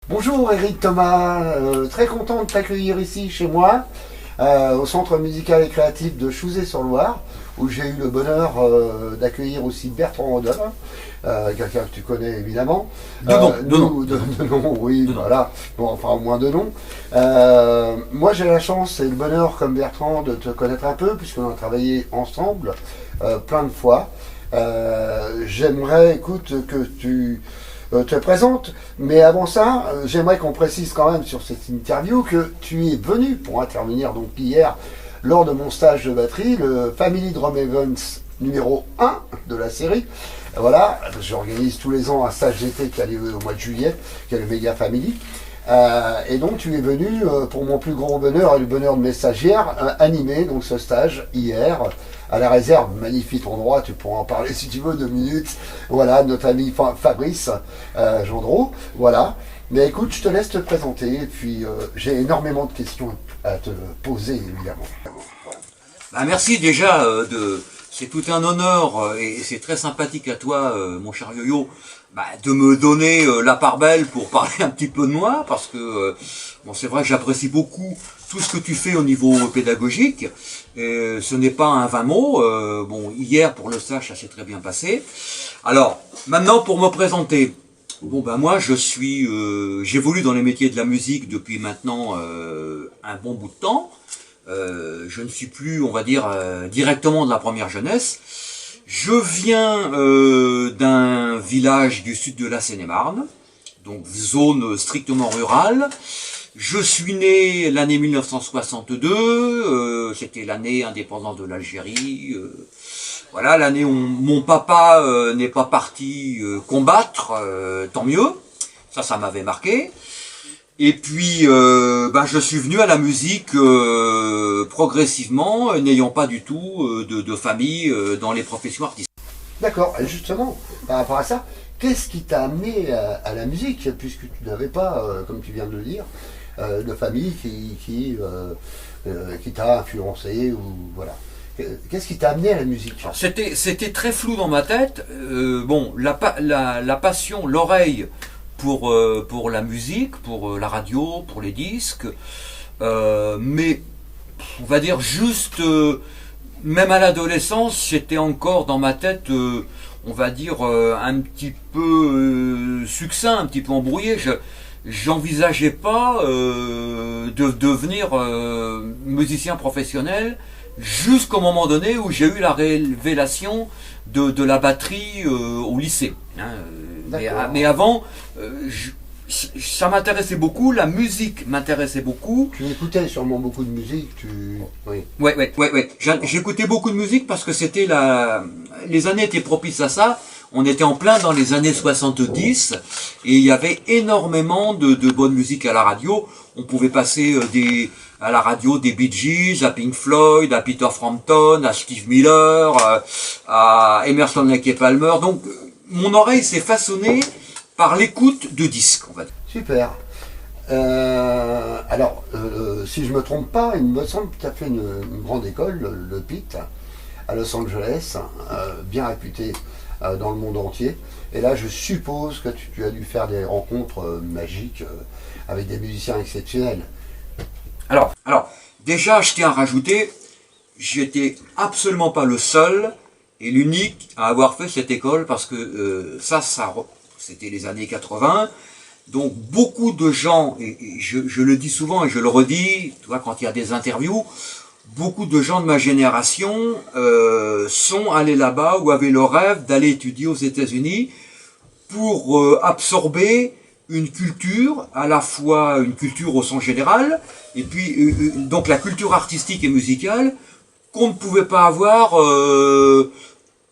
Bonjour Eric Thomas, très content de t'accueillir ici chez moi, au Centre musical et créatif de Chouzé-sur-Loire, où j'ai eu le bonheur d'accueillir aussi Bertrand Rodin, quelqu'un que tu connais évidemment. De nom, oui, voilà, bon, enfin au moins de nom. Moi j'ai la chance et le bonheur comme Bertrand de te connaître un peu, puisqu'on a travaillé ensemble plein de fois. J'aimerais, écoute, que tu te présente, mais avant ça, j'aimerais qu'on précise quand même sur cette interview que tu es venu pour intervenir donc hier lors de mon stage de batterie, le Family Drum Events numéro 1 de la série. Voilà, j'organise tous les ans un stage d'été qui a lieu au mois de juillet, qui est le Méga Family. Et donc tu es venu pour mon plus grand bonheur et le bonheur de mes stagiaires animer donc ce stage hier à la réserve, magnifique endroit, tu pourras en parler si tu veux 2 minutes. Voilà, notre ami Fabrice Gendreau, voilà. Mais écoute, je te laisse te présenter et puis j'ai énormément de questions à te poser évidemment. Bah, merci déjà c'est tout un honneur et c'est très sympathique à toi, mon cher Yo-Yo, de me donner la part belle pour parler un petit peu de moi, parce que bon, c'est vrai que j'apprécie beaucoup tout ce que tu fais au niveau pédagogique. Et ce n'est pas un vain mot. Bon, hier pour le stage, ça s'est très bien passé. Alors, maintenant pour me présenter. Bon, moi je suis, j'évolue dans les métiers de la musique depuis maintenant un bon bout de temps. Je ne suis plus, on va dire, directement de la première jeunesse. Je viens d'un village du sud de la Seine-et-Marne, donc zone strictement rurale. Je suis né l'année 1962, c'était l'année indépendante de l'Algérie. Voilà, l'année où mon papa n'est pas parti combattre, tant mieux. Ça m'avait marqué. Et puis, je suis venu à la musique progressivement, n'ayant pas du tout de famille dans les professions artistiques. D'accord, et justement, par rapport à ça, qu'est-ce qui t'a amené à la musique, puisque tu n'avais pas, comme tu viens de le dire, de famille qui t'a influencé ou voilà. Qu'est-ce qui t'a amené à la musique? C'était très flou dans ma tête. Bon, la passion, l'oreille pour la musique, pour la radio, pour les disques, mais on va dire juste, même à l'adolescence, j'étais encore dans ma tête, on va dire un petit peu succinct, un petit peu embrouillé. J'envisageais pas de devenir musicien professionnel jusqu'au moment donné où j'ai eu la révélation de la batterie au lycée. Mais avant, ça m'intéressait beaucoup, la musique m'intéressait beaucoup. Tu écoutais sûrement beaucoup de musique, Oui. Ouais. J'écoutais beaucoup de musique parce que c'était les années étaient propices à ça. On était en plein dans les années 70 et il y avait énormément de bonne musique à la radio. On pouvait passer à la radio des Bee Gees, à Pink Floyd, à Peter Frampton, à Steve Miller, à Emerson Lake et Palmer. Donc mon oreille s'est façonnée par l'écoute de disques, on va dire. Super. Alors, si je me trompe pas, il me semble que tu as fait une grande école, le Pitt, à Los Angeles, bien réputée dans le monde entier. Et là, je suppose que tu as dû faire des rencontres magiques avec des musiciens exceptionnels. Alors, déjà, je tiens à rajouter, j'étais absolument pas le seul et l'unique à avoir fait cette école, parce que c'était les années 80. Donc beaucoup de gens, et je le dis souvent et je le redis, tu vois, quand il y a des interviews, beaucoup de gens de ma génération sont allés là-bas ou avaient le rêve d'aller étudier aux États-Unis pour absorber une culture, à la fois une culture au sens général, et puis donc la culture artistique et musicale qu'on ne pouvait pas avoir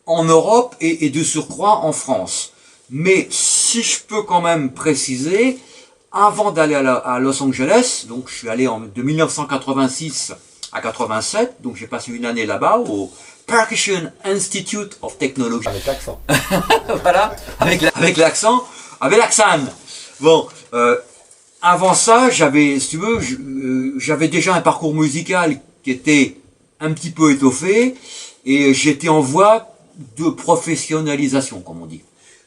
en Europe et de surcroît en France. Mais si je peux quand même préciser, avant d'aller à Los Angeles, donc je suis allé de 1986 à 87, donc j'ai passé une année là-bas au Percussion Institute of Technology. Avec l'accent. Voilà, avec l'accent, avec l'accent. Bon, avant ça, j'avais, si tu veux, j'avais déjà un parcours musical qui était un petit peu étoffé, et j'étais en voie de professionnalisation, comme on dit.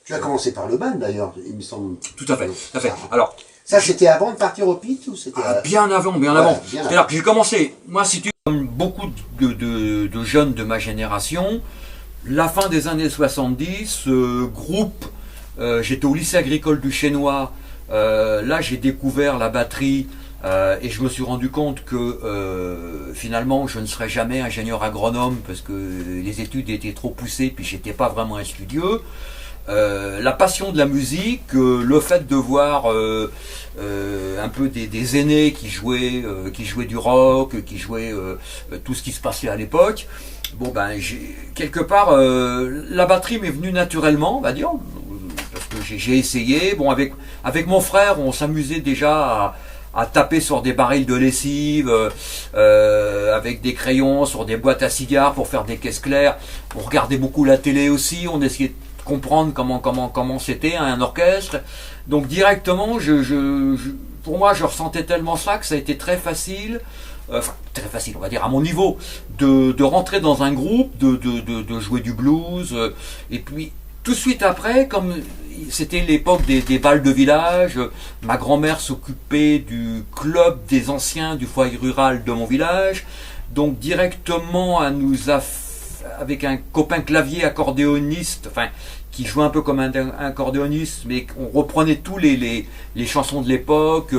Tu as commencé par le band d'ailleurs, il me semble. Tout à fait, tout à fait. Alors, ça c'était avant de partir au pit ou c'était bien avant, bien ouais, avant. Bien C'est-à-dire que j'ai commencé, moi si tu comme beaucoup de jeunes de ma génération, la fin des années 70, groupe, j'étais au lycée agricole du Chénois, là j'ai découvert la batterie et je me suis rendu compte que finalement je ne serais jamais ingénieur agronome parce que les études étaient trop poussées puis j'étais pas vraiment un studieux. La passion de la musique, le fait de voir un peu des aînés qui jouaient du rock, qui jouaient tout ce qui se passait à l'époque. Bon ben quelque part la batterie m'est venue naturellement, on va dire, parce que j'ai essayé. Bon avec mon frère, on s'amusait déjà à taper sur des barils de lessive, avec des crayons, sur des boîtes à cigares pour faire des caisses claires. On regardait beaucoup la télé aussi, on essayait de comprendre comment c'était un orchestre. Donc directement, pour moi, je ressentais tellement ça que ça a été très facile, très facile, on va dire, à mon niveau, de rentrer dans un groupe, de jouer du blues, et puis tout de suite après, comme c'était l'époque des balles de village, ma grand-mère s'occupait du club des anciens du foyer rural de mon village, donc directement avec un copain clavier accordéoniste, enfin qui jouait un peu comme un accordéoniste, mais on reprenait tous les chansons de l'époque,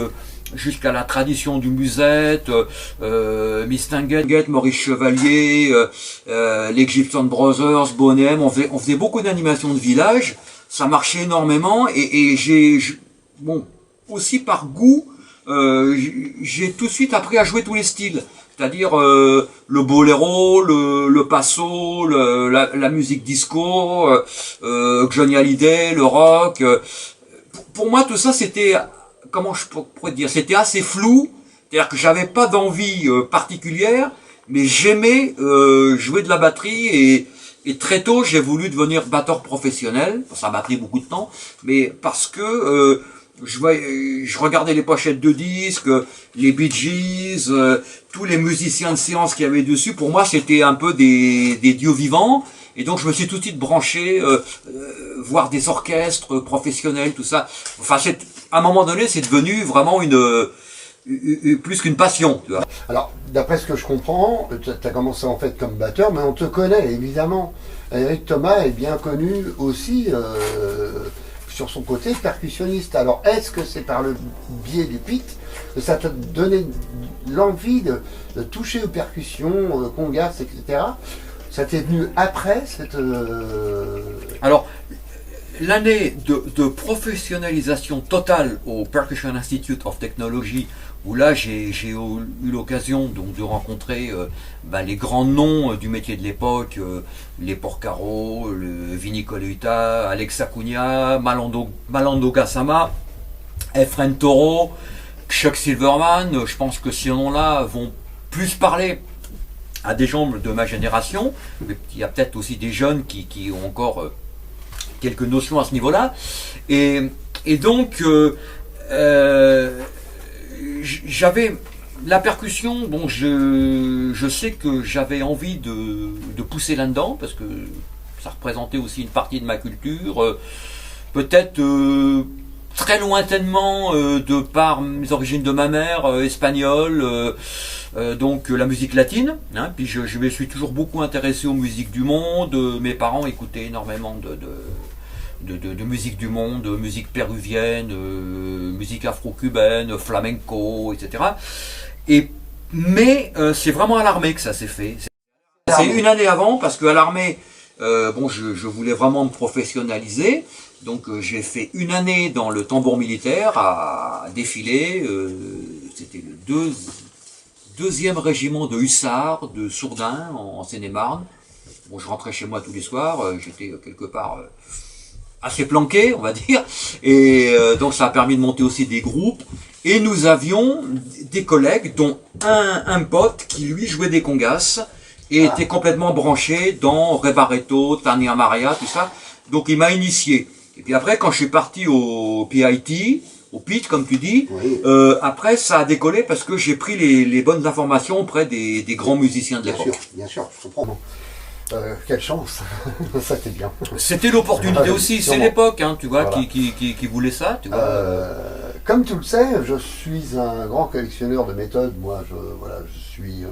jusqu'à la tradition du musette, Miss Tinguette, Maurice Chevalier, les Gibson Brothers, Bonhem, on faisait beaucoup d'animations de village, ça marchait énormément, et bon, aussi par goût, j'ai tout de suite appris à jouer tous les styles. C'est-à-dire le boléro, le passo, la musique disco, Johnny Hallyday, le rock. Pour moi, tout ça, c'était, comment je pourrais dire, c'était assez flou. C'est-à-dire que j'avais pas d'envie particulière, mais j'aimais jouer de la batterie et très tôt, j'ai voulu devenir batteur professionnel. Ça m'a pris beaucoup de temps, mais parce que je regardais les pochettes de disques, les Bee Gees, tous les musiciens de séance qu'il y avait dessus. Pour moi, c'était un peu des dieux vivants. Et donc, je me suis tout de suite branché, voir des orchestres professionnels, tout ça. Enfin, à un moment donné, c'est devenu vraiment plus qu'une passion. Tu vois. Alors, d'après ce que je comprends, tu as commencé en fait comme batteur, mais on te connaît évidemment. Eric Thomas est bien connu aussi sur son côté percussionniste. Alors, est-ce que c'est par le biais du pit que ça t'a donné l'envie de toucher aux percussions, congas, etc. Ça t'est venu après cette... Alors, l'année de professionnalisation totale au Percussion Institute of Technology, où là j'ai eu l'occasion donc de rencontrer les grands noms du métier de l'époque, les Porcaro, le Vinny Colaiuta, Alex Acuna, Malando Gassama, Efren Toro, Chuck Silverman. Je pense que ces noms-là vont plus parler à des gens de ma génération, mais il y a peut-être aussi des jeunes qui ont encore quelques notions à ce niveau-là. Et donc, j'avais la percussion, bon, je sais que j'avais envie de pousser là-dedans, parce que ça représentait aussi une partie de ma culture, peut-être très lointainement de par mes origines de ma mère, espagnole, donc la musique latine, hein, puis je me suis toujours beaucoup intéressé aux musiques du monde, mes parents écoutaient énormément de musique du monde, musique péruvienne, musique afro-cubaine, flamenco, etc. Mais c'est vraiment à l'armée que ça s'est fait. C'est une année avant, parce qu'à l'armée, bon, je voulais vraiment me professionnaliser. Donc j'ai fait une année dans le tambour militaire à défiler. C'était le deuxième régiment de hussards de Sourdin en Seine-et-Marne. Bon, je rentrais chez moi tous les soirs. J'étais quelque part assez planqué, on va dire, et donc ça a permis de monter aussi des groupes. Et nous avions des collègues, dont un pote qui lui jouait des congas et était complètement branché dans Rebareto, Tania Maria, tout ça. Donc il m'a initié. Et puis après, quand je suis parti au PIT, au PIT comme tu dis, Oui. après ça a décollé parce que j'ai pris les bonnes informations auprès des grands musiciens de l'époque. Bien sûr, je comprends. Quelle chance, ça c'est bien. C'était l'opportunité aussi, c'est Sûrement. l'époque, hein, tu vois, Voilà. qui voulait ça, tu vois. Comme tu le sais, je suis un grand collectionneur de méthodes. Moi, je suis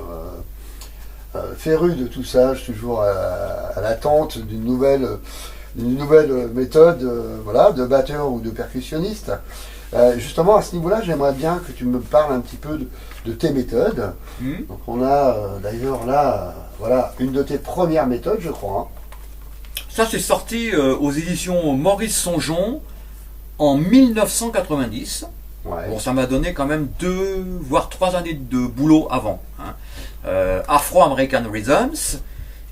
féru de tout ça. Je suis toujours à l'attente d'une nouvelle méthode, voilà, de batteur ou de percussionniste. Justement, à ce niveau-là, j'aimerais bien que tu me parles un petit peu de tes méthodes. Donc, on a d'ailleurs là, voilà, une de tes premières méthodes, je crois. Ça, c'est sorti aux éditions Maurice Songeon en 1990. Ouais. Bon, ça m'a donné quand même 2 voire 3 années de boulot avant. Hein. Afro-American Rhythms.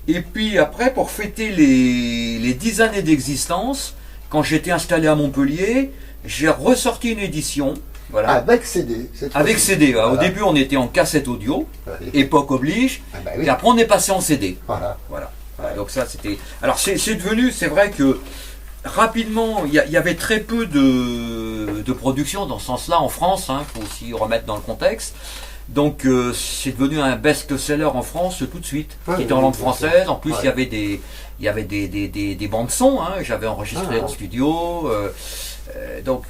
Et puis après, pour fêter les 10 années d'existence, quand j'étais installé à Montpellier, j'ai ressorti une édition. Voilà. Avec CD. Avec CD. Voilà. Au début, on était en cassette audio, Ouais. époque oblige. Ah bah oui. Et après, on est passé en CD. Voilà. Voilà. Ouais. Donc ça, c'était. Alors, c'est devenu, c'est vrai que rapidement, il y avait très peu de production dans ce sens-là en France. Il faut aussi remettre dans le contexte. Donc, c'est devenu un best-seller en France tout de suite, Ouais, qui était en oui, langue bien française. sûr. En plus, Ouais. il y avait des bandes son. J'avais enregistré Ah, en studio. Donc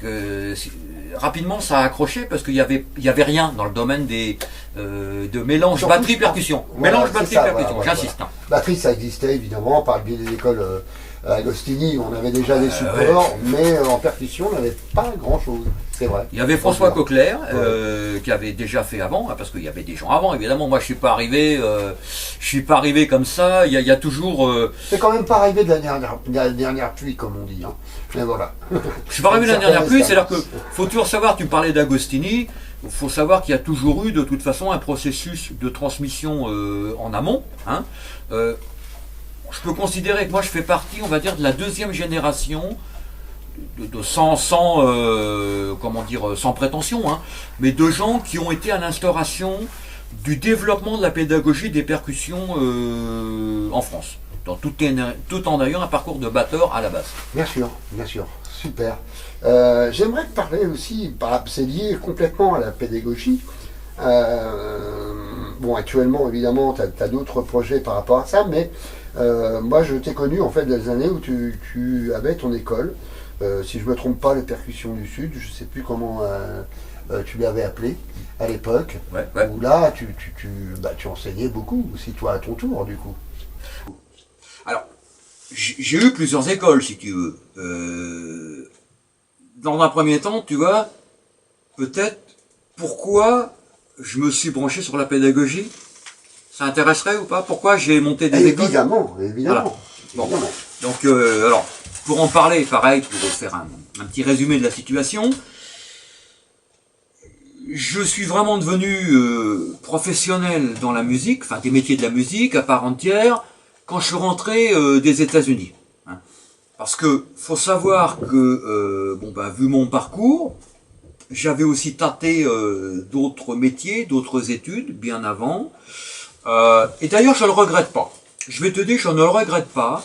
rapidement ça a accroché parce qu'il y avait rien dans le domaine de mélange Surtout, batterie-percussion. voilà, Mélange c'est batterie-percussion, ça, voilà, j'insiste. voilà. Batterie, ça existait évidemment par le biais des écoles Agostini, on avait déjà des supports, mais en percussion, on n'avait pas grand-chose. C'est vrai. Il y avait François Voilà. Coquelaire qui avait déjà fait avant, parce qu'il y avait des gens avant. Évidemment, moi je suis pas arrivé comme ça. Il y a toujours. C'est quand même pas arrivé de la dernière pluie, comme on dit. Hein. Mais voilà. Je suis pas arrivé de la Certaines dernière pluie, c'est-à-dire distances. que faut toujours savoir. Tu parlais d'Agostini. Il faut savoir qu'il y a toujours eu de toute façon un processus de transmission en amont. Hein. Je peux considérer que moi je fais partie, on va dire, de la deuxième génération sans prétention, hein, mais de gens qui ont été à l'instauration du développement de la pédagogie des percussions en France, tout en ayant un parcours de batteur à la base. Bien sûr, super. J'aimerais te parler aussi, c'est lié complètement à la pédagogie. Bon, actuellement, évidemment, tu as d'autres projets par rapport à ça, mais moi, je t'ai connu en fait des années où tu avais ton école. Si je ne me trompe pas, les percussions du Sud, je ne sais plus comment tu l'avais appelé à l'époque, Ouais. où là, tu enseignais beaucoup, aussi toi à ton tour, du coup. Alors, j'ai eu plusieurs écoles, si tu veux. Dans un premier temps, tu vois, peut-être pourquoi je me suis branché sur la pédagogie. Ça intéresserait ou pas? Pourquoi j'ai monté des écoles? Évidemment. Voilà. Bon. Évidemment. Donc, alors, pour en parler, pareil, pour faire un petit résumé de la situation, je suis vraiment devenu professionnel dans la musique, enfin des métiers de la musique à part entière, quand je suis rentré des États-Unis. Hein. Parce que faut savoir que, vu mon parcours, j'avais aussi tâté d'autres métiers, d'autres études bien avant. Et d'ailleurs, je ne le regrette pas. Je vais te dire, je ne le regrette pas.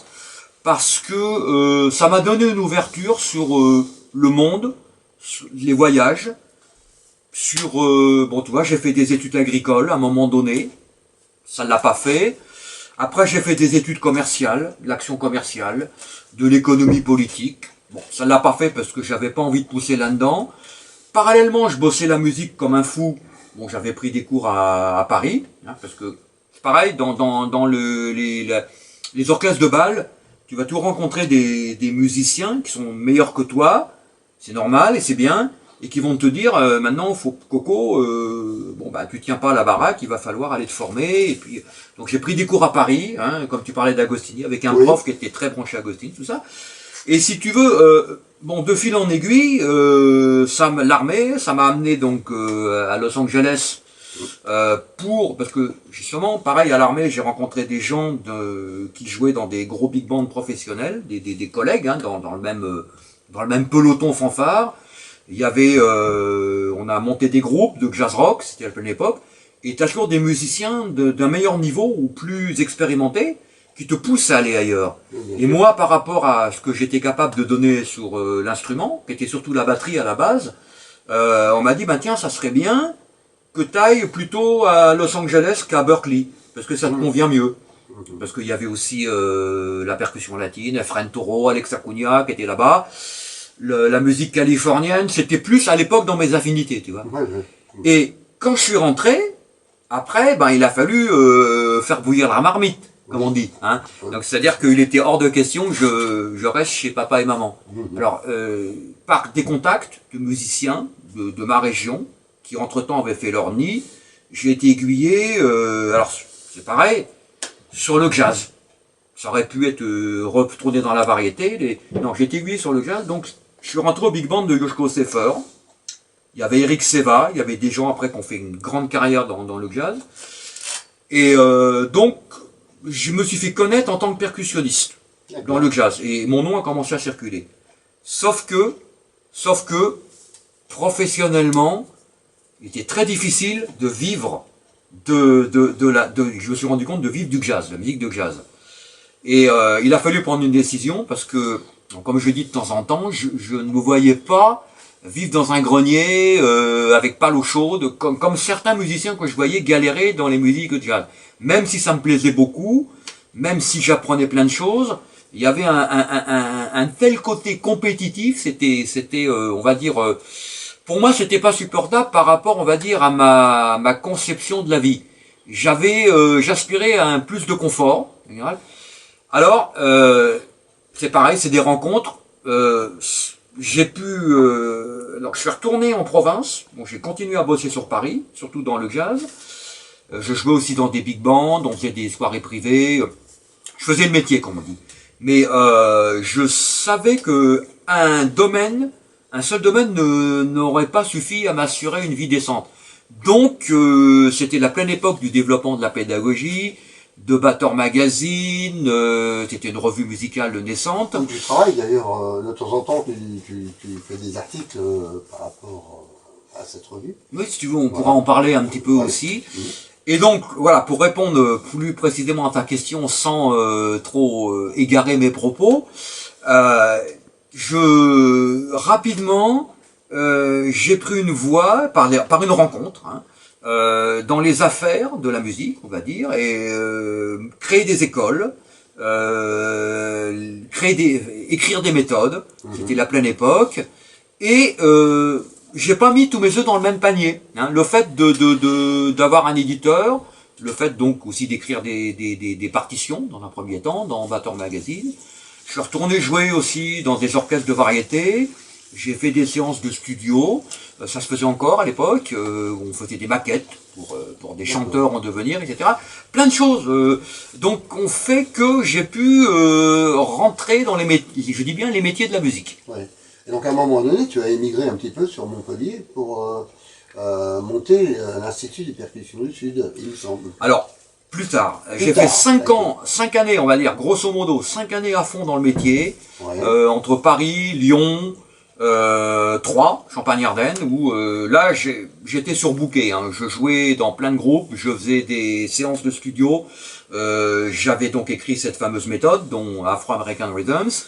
Parce que ça m'a donné une ouverture sur le monde, sur les voyages, sur... tu vois, j'ai fait des études agricoles à un moment donné, ça ne l'a pas fait. Après, j'ai fait des études commerciales, de l'action commerciale, de l'économie politique. Bon, ça ne l'a pas fait parce que j'avais pas envie de pousser là-dedans. Parallèlement, je bossais la musique comme un fou. Bon, j'avais pris des cours à Paris, hein, parce que c'est pareil, dans les orchestres de bal, tu vas toujours rencontrer des musiciens qui sont meilleurs que toi, c'est normal et c'est bien, et qui vont te dire maintenant, Coco, tu tiens pas à la baraque, il va falloir aller te former. Et puis, donc j'ai pris des cours à Paris, hein, comme tu parlais d'Agostini, avec un prof qui était très branché à Agostini, tout ça. Et si tu veux, de fil en aiguille, l'armée, ça m'a amené donc à Los Angeles parce que justement, pareil à l'armée, j'ai rencontré des gens qui jouaient dans des gros big bands professionnels, des collègues hein, dans le même peloton fanfare. Il y avait, on a monté des groupes de jazz rock, c'était à la pleine époque, et t'as toujours des musiciens d'un meilleur niveau ou plus expérimentés qui te poussent à aller ailleurs. Et moi, par rapport à ce que j'étais capable de donner sur l'instrument, qui était surtout la batterie à la base, on m'a dit, bah tiens, ça serait bien que tu ailles plutôt à Los Angeles qu'à Berkeley, parce que ça te convient mieux. Parce qu'il y avait aussi la percussion latine, Efrain Toro, Alex Acuna qui était là-bas. La musique californienne, c'était plus à l'époque dans mes affinités, tu vois. Et quand je suis rentré, après, ben il a fallu faire bouillir la marmite, comme on dit. Hein. Donc c'est-à-dire qu'il était hors de question que je reste chez papa et maman. Alors, par des contacts de musiciens de ma région, qui entre-temps avaient fait leur nid, j'ai été aiguillé, alors c'est pareil, sur le jazz. Ça aurait pu être retourné dans la variété. Non, j'ai été aiguillé sur le jazz, donc je suis rentré au big band de Yoshko Sefer. Il y avait Eric Seva, il y avait des gens après qui ont fait une grande carrière dans le jazz. Et donc, je me suis fait connaître en tant que percussionniste dans le jazz. Et mon nom a commencé à circuler. Sauf que, professionnellement, il était très difficile de vivre je me suis rendu compte de vivre du jazz, la musique de jazz. Et il a fallu prendre une décision parce que, comme je dis de temps en temps, je ne me voyais pas vivre dans un grenier avec pas l'eau chaude, comme certains musiciens que je voyais galérer dans les musiques de jazz. Même si ça me plaisait beaucoup, même si j'apprenais plein de choses, il y avait un tel côté compétitif, c'était on va dire, pour moi c'était pas supportable par rapport, on va dire, à ma conception de la vie. J'aspirais à un plus de confort, en général. Alors, c'est pareil, c'est des rencontres. Alors, je suis retourné en province. Bon, j'ai continué à bosser sur Paris, surtout dans le jazz. Je jouais aussi dans des big bands, on faisait des soirées privées. Je faisais le métier, comme on dit. Mais je savais que un seul domaine n'aurait pas suffi à m'assurer une vie décente. Donc, c'était la pleine époque du développement de la pédagogie, de Batteur Magazine, c'était une revue musicale naissante. Donc, tu travailles d'ailleurs, de temps en temps, tu fais des articles par rapport à cette revue. Oui, si tu veux, on pourra en parler un petit peu aussi. Et donc, voilà, pour répondre plus précisément à ta question sans trop égarer mes propos, rapidement, j'ai pris une voie par une rencontre, hein, dans les affaires de la musique, on va dire, et créer des écoles, écrire des méthodes, c'était la pleine époque, et j'ai pas mis tous mes œufs dans le même panier. Hein. Le fait d'avoir un éditeur, le fait donc aussi d'écrire des partitions dans un premier temps, dans Batteur Magazine. Je suis retourné jouer aussi dans des orchestres de variété. J'ai fait des séances de studio, ça se faisait encore à l'époque, on faisait des maquettes pour des chanteurs en devenir, etc. Plein de choses. Donc on fait que j'ai pu rentrer dans les métiers, je dis bien les métiers de la musique. Ouais. Et donc à un moment donné, tu as émigré un petit peu sur Montpellier pour monter l'Institut des percussions du Sud, il me semble. Alors, plus tard, j'ai fait 5 années, on va dire, grosso modo, 5 années à fond dans le métier, entre Paris, Lyon, Troyes, Champagne-Ardenne, où là j'étais surbooké, hein. Je jouais dans plein de groupes, je faisais des séances de studio, j'avais donc écrit cette fameuse méthode, dont Afro-American Rhythms,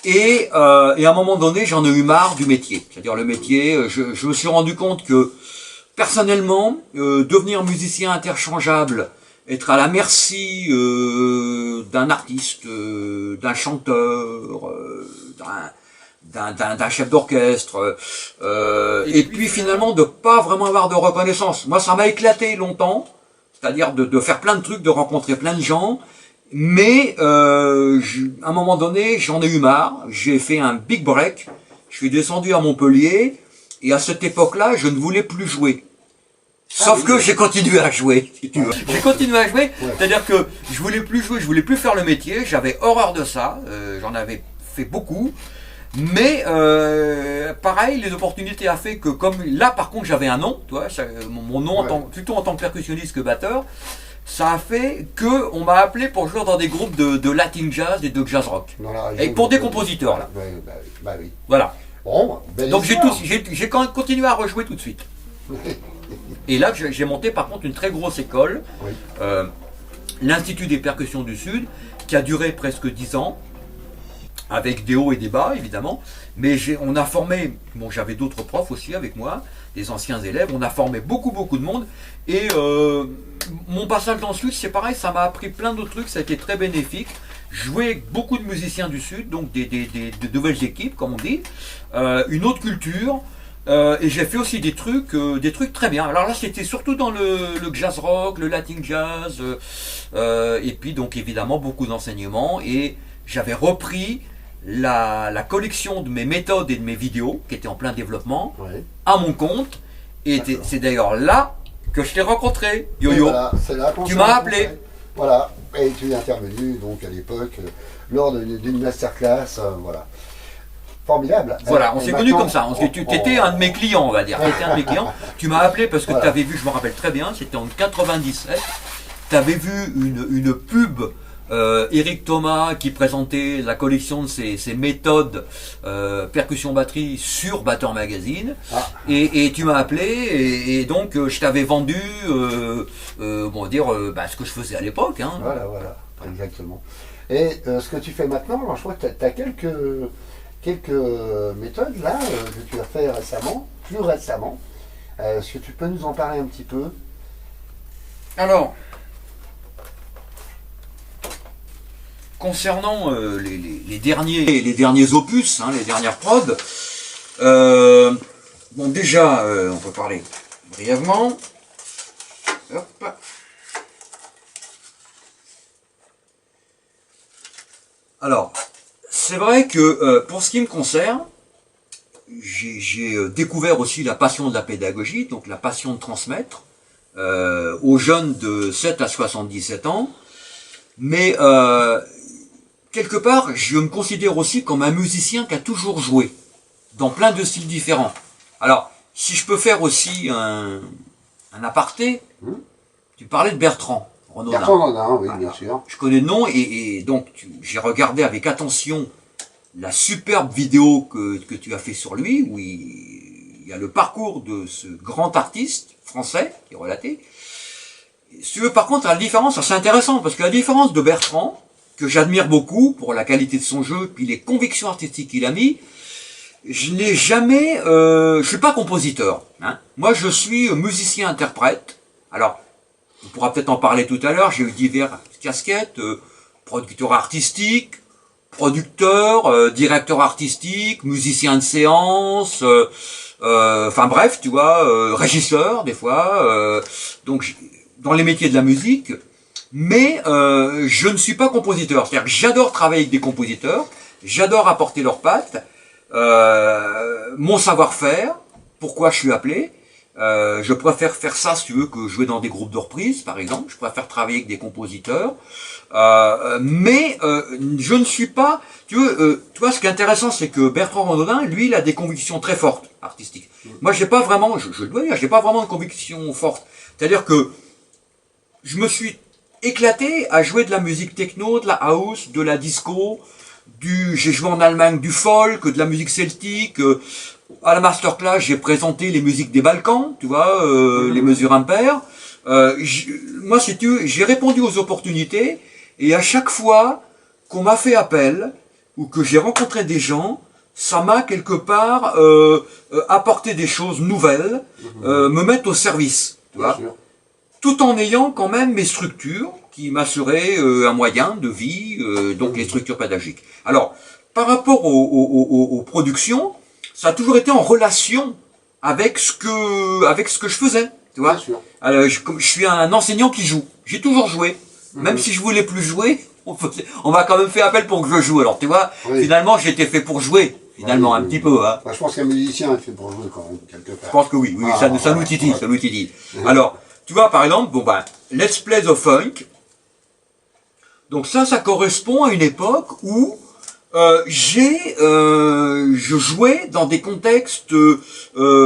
et à un moment donné j'en ai eu marre du métier, c'est-à-dire le métier, je me suis rendu compte que personnellement, devenir musicien interchangeable, être à la merci d'un artiste, d'un chanteur, d'un chef d'orchestre, et puis finalement de pas vraiment avoir de reconnaissance. Moi, ça m'a éclaté longtemps, c'est-à-dire de faire plein de trucs, de rencontrer plein de gens, mais à un moment donné, j'en ai eu marre, j'ai fait un big break, je suis descendu à Montpellier, et à cette époque-là, je ne voulais plus jouer. Sauf que j'ai continué à jouer, si tu veux. J'ai continué à jouer, c'est-à-dire que je voulais plus jouer, je voulais plus faire le métier, j'avais horreur de ça, j'en avais fait beaucoup. Mais pareil, les opportunités a fait que comme là par contre j'avais un nom, tu vois, mon nom plutôt en tant que percussionniste que batteur, ça a fait que on m'a appelé pour jouer dans des groupes de latin jazz et de jazz rock. Et pour des compositeurs là. Oui. Voilà. Bon, donc j'ai quand même continué à rejouer tout de suite. Et là j'ai monté par contre une très grosse école, l'Institut des percussions du Sud, qui a duré presque 10 ans. Avec des hauts et des bas, évidemment. Mais on a formé, bon, j'avais d'autres profs aussi avec moi, des anciens élèves, on a formé beaucoup de monde. Et mon passage dans le Sud, c'est pareil, ça m'a appris plein d'autres trucs, ça a été très bénéfique. Jouer avec beaucoup de musiciens du Sud, donc de nouvelles équipes, comme on dit, une autre culture. Et j'ai fait aussi des trucs très bien. Alors là, c'était surtout dans le jazz rock, le latin jazz, et puis donc évidemment beaucoup d'enseignements. Et j'avais repris la collection de mes méthodes et de mes vidéos, qui étaient en plein développement, à mon compte. Et c'est d'ailleurs là que je t'ai rencontré, Yo-Yo. Voilà, c'est là tu m'as appelé. Voilà, et tu es intervenu donc à l'époque lors d'une masterclass, voilà. Formidable. Voilà, on s'est connus comme ça. Tu étais un de mes clients, on va dire. T'étais un de mes clients. Tu m'as appelé parce que tu avais vu, je me rappelle très bien, c'était en 97. Tu avais vu une pub. Eric Thomas qui présentait la collection de ses méthodes percussion batterie sur Batteur Magazine et tu m'as appelé et donc je t'avais vendu ce que je faisais à l'époque. Hein. Voilà, exactement. Et ce que tu fais maintenant, alors, je crois que tu as quelques méthodes là que tu as fait plus récemment. Est-ce que tu peux nous en parler un petit peu? Alors, concernant les derniers opus, hein, les dernières prods, bon déjà, on peut parler brièvement. Hop. Alors, c'est vrai que pour ce qui me concerne, j'ai découvert aussi la passion de la pédagogie, donc la passion de transmettre aux jeunes de 7 à 77 ans, mais quelque part, je me considère aussi comme un musicien qui a toujours joué, dans plein de styles différents. Alors, si je peux faire aussi un aparté, tu parlais de Bertrand Renaudin. Bertrand Renaudin, oui, bien sûr. Je connais le nom, et donc j'ai regardé avec attention la superbe vidéo que tu as fait sur lui, où il y a le parcours de ce grand artiste français qui est relaté. Si tu veux, par contre, la différence, c'est intéressant, parce que la différence de Bertrand, que j'admire beaucoup pour la qualité de son jeu, puis les convictions artistiques qu'il a mis, je n'ai jamais... je suis pas compositeur. Hein. Moi, je suis musicien-interprète. Alors, on pourra peut-être en parler tout à l'heure, j'ai eu diverses casquettes, producteur artistique, producteur, directeur artistique, musicien de séance, enfin bref, tu vois, régisseur des fois, donc dans les métiers de la musique, mais je ne suis pas compositeur. C'est-à-dire que j'adore travailler avec des compositeurs, j'adore apporter leurs pattes, mon savoir-faire, pourquoi je suis appelé. Je préfère faire ça, si tu veux, que jouer dans des groupes de reprises, par exemple. Je préfère travailler avec des compositeurs. Mais je ne suis pas... Tu vois, ce qui est intéressant, c'est que Bertrand Renaudin, lui, il a des convictions très fortes, artistiques. Moi, j'ai pas vraiment, je le dois dire, j'ai pas vraiment de convictions fortes. C'est-à-dire que je me suis éclaté à jouer de la musique techno, de la house, de la disco, j'ai joué en Allemagne du folk, de la musique celtique. À la masterclass, j'ai présenté les musiques des Balkans, tu vois, les mesures impaires. Moi, si tu, j'ai répondu aux opportunités, et à chaque fois qu'on m'a fait appel, ou que j'ai rencontré des gens, ça m'a quelque part apporté des choses nouvelles, me mettre au service, tu vois, tout en ayant quand même mes structures qui m'assuraient un moyen de vie, donc les structures pédagogiques. Alors, par rapport aux productions, ça a toujours été en relation avec ce que je faisais, tu vois. Alors, je suis un enseignant qui joue. J'ai toujours joué, même si je voulais plus jouer. On m'a quand même fait appel pour que je joue. Alors, tu vois, finalement, j'étais fait pour jouer. Finalement, un petit peu. Hein. Bah, je pense qu'un musicien est fait pour jouer quand même quelque part. Je pense que oui, ça nous titille, ça nous titille. Alors, tu vois, par exemple, bon ben, Let's Play the Funk. Donc ça correspond à une époque où Je jouais dans des contextes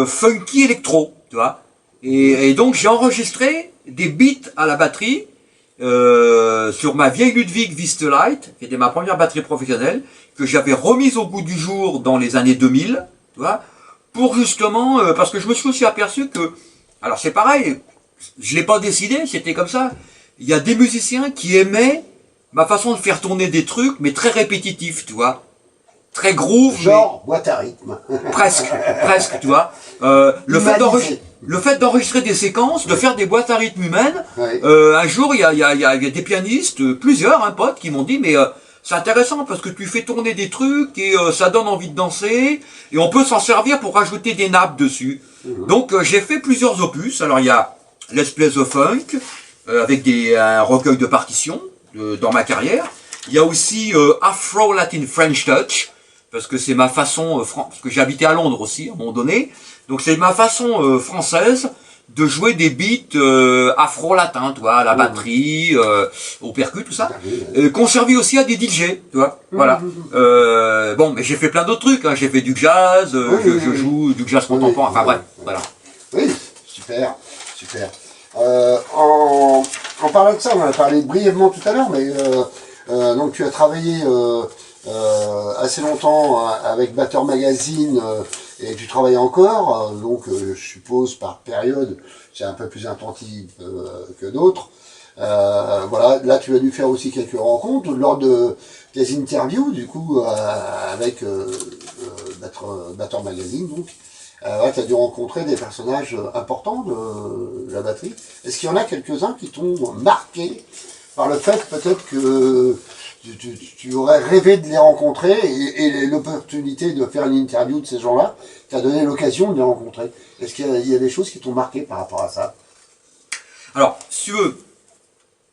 funky électro, tu vois. Et donc j'ai enregistré des beats à la batterie sur ma vieille Ludwig Vistelite, qui était ma première batterie professionnelle, que j'avais remise au goût du jour dans les années 2000, tu vois, pour justement, parce que je me suis aussi aperçu que, alors c'est pareil, je l'ai pas décidé, c'était comme ça. Il y a des musiciens qui aimaient ma façon de faire tourner des trucs, mais très répétitifs, tu vois. Très groove. Genre boîte à rythme. Presque, presque, tu vois. Le fait d'enregistrer des séquences, de faire des boîtes à rythme humaines, Ouais. un jour, il y a des pianistes, plusieurs, un pote, qui m'ont dit, mais c'est intéressant parce que tu fais tourner des trucs et ça donne envie de danser, et on peut s'en servir pour rajouter des nappes dessus. Donc j'ai fait plusieurs opus. Alors il y a Let's Play the Funk, avec un recueil de partitions dans ma carrière. Il y a aussi Afro Latin French Touch, parce que c'est ma façon, parce que j'ai habité à Londres aussi à un moment donné, donc c'est ma façon française de jouer des beats afro-latins, tu vois, à la batterie, au percu, tout ça, qu'on servit aussi à des DJ, tu vois, voilà. Bon, mais j'ai fait plein d'autres trucs, hein. J'ai fait du jazz, je joue du jazz contemporain, enfin bref, voilà. Oui, super, super. En parlant de ça, on en a parlé brièvement tout à l'heure, mais donc tu as travaillé assez longtemps avec Batteur Magazine et tu travailles encore, donc je suppose par période, c'est un peu plus intensif que d'autres. Voilà, là tu as dû faire aussi quelques rencontres lors de des interviews du coup avec Batteur Magazine donc. Ouais, tu as dû rencontrer des personnages importants de la batterie. Est-ce qu'il y en a quelques-uns qui t'ont marqué par le fait peut-être que tu aurais rêvé de les rencontrer et l'opportunité de faire une interview de ces gens-là t'a donné l'occasion de les rencontrer? Est-ce qu'il y a des choses qui t'ont marqué par rapport à ça? Alors, si tu veux,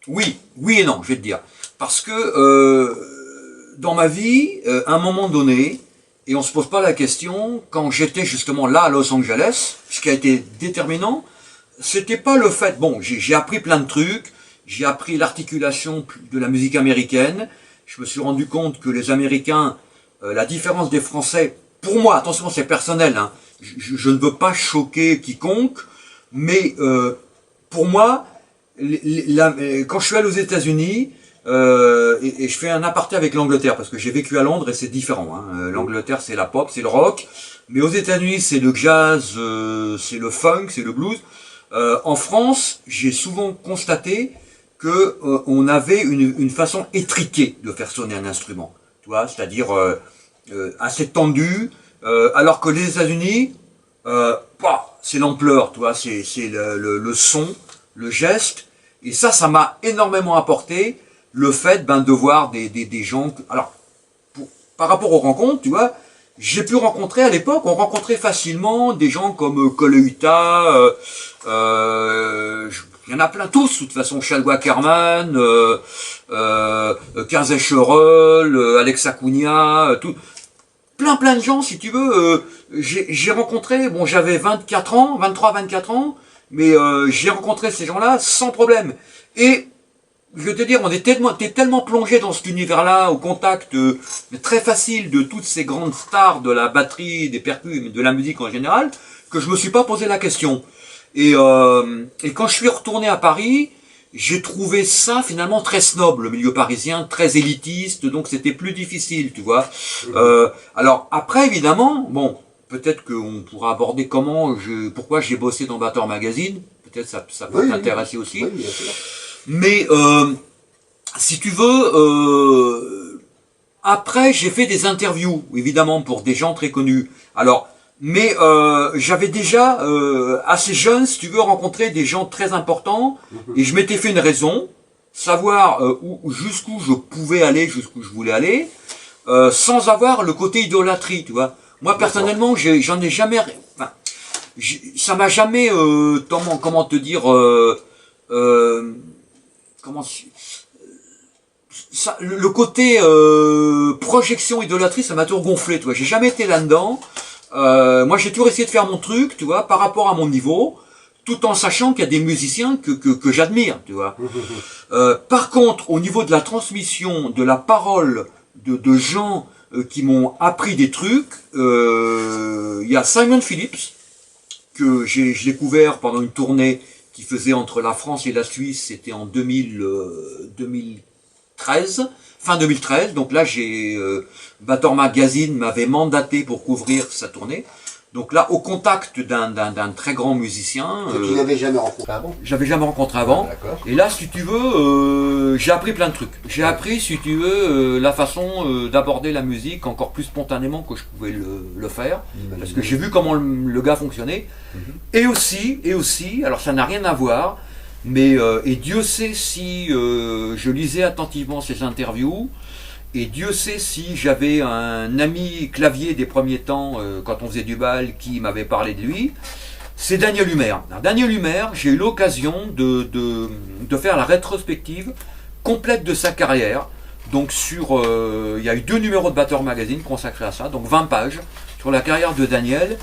oui et non, je vais te dire. Parce que dans ma vie, à un moment donné, et on se pose pas la question, quand j'étais justement là à Los Angeles, ce qui a été déterminant, c'était pas le fait, bon, j'ai appris plein de trucs, j'ai appris l'articulation de la musique américaine, je me suis rendu compte que les Américains, la différence des Français, pour moi, attention c'est personnel, hein, je ne veux pas choquer quiconque, mais pour moi, quand je suis allé aux États-Unis, et je fais un aparté avec l'Angleterre parce que j'ai vécu à Londres et c'est différent. Hein. L'Angleterre c'est la pop, c'est le rock, mais aux États-Unis c'est le jazz, c'est le funk, c'est le blues. En France, j'ai souvent constaté que on avait une façon étriquée de faire sonner un instrument, tu vois, c'est-à-dire assez tendu, alors que les États-Unis, c'est l'ampleur, tu vois, c'est le son, le geste, et ça m'a énormément apporté. Le fait de voir des gens... Alors, par rapport aux rencontres, tu vois, j'ai pu rencontrer à l'époque, on rencontrait facilement des gens comme Coleuta, il y en a plein tous, de toute façon, Chad Wackerman, Quinze Echerol, Alex Acuna, tout... Plein de gens, si tu veux. J'ai rencontré, bon, j'avais 24 ans, 23-24 ans, mais j'ai rencontré ces gens-là sans problème. Et je veux te dire, t'es tellement plongé dans cet univers-là, au contact très facile de toutes ces grandes stars de la batterie, des percus, de la musique en général, que je me suis pas posé la question. Et quand je suis retourné à Paris, j'ai trouvé ça finalement très snob, le milieu parisien, très élitiste, donc c'était plus difficile, tu vois. Alors après, évidemment, bon, peut-être qu'on pourra aborder pourquoi j'ai bossé dans Batteur Magazine, peut-être ça peut t'intéresser aussi. Oui, bien sûr. Mais si tu veux, après j'ai fait des interviews, évidemment pour des gens très connus. Alors, mais j'avais déjà assez jeune, si tu veux, rencontré des gens très importants, et je m'étais fait une raison, savoir jusqu'où je pouvais aller, jusqu'où je voulais aller, sans avoir le côté idolâtrie, tu vois. Moi personnellement, j'en ai jamais, enfin, ça m'a jamais, comment te dire. Le côté projection idolâtrie, ça m'a toujours gonflé, tu vois. J'ai jamais été là-dedans. Moi, j'ai toujours essayé de faire mon truc, tu vois, par rapport à mon niveau, tout en sachant qu'il y a des musiciens que j'admire, tu vois. Par contre, au niveau de la transmission de la parole de gens qui m'ont appris des trucs. Il y a Simon Phillips, que j'ai découvert pendant une tournée qui faisait entre la France et la Suisse, c'était en 2013, fin 2013. Donc là, Batteur Magazine m'avait mandaté pour couvrir sa tournée. Donc là, au contact d'un très grand musicien. Que tu n'avais jamais rencontré avant. J'avais jamais rencontré avant. Et là, si tu veux, j'ai appris plein de trucs. J'ai appris, si tu veux, la façon d'aborder la musique encore plus spontanément que je pouvais le faire. Parce que j'ai vu comment le gars fonctionnait. Et aussi, alors ça n'a rien à voir, mais et Dieu sait si je lisais attentivement ses interviews. Et Dieu sait si j'avais un ami clavier des premiers temps, quand on faisait du bal, qui m'avait parlé de lui, c'est Daniel Humer. Alors, Daniel Humer, j'ai eu l'occasion de faire la rétrospective complète de sa carrière. Donc il y a eu 2 numéros de Batteur Magazine consacrés à ça, donc 20 pages sur la carrière de Daniel.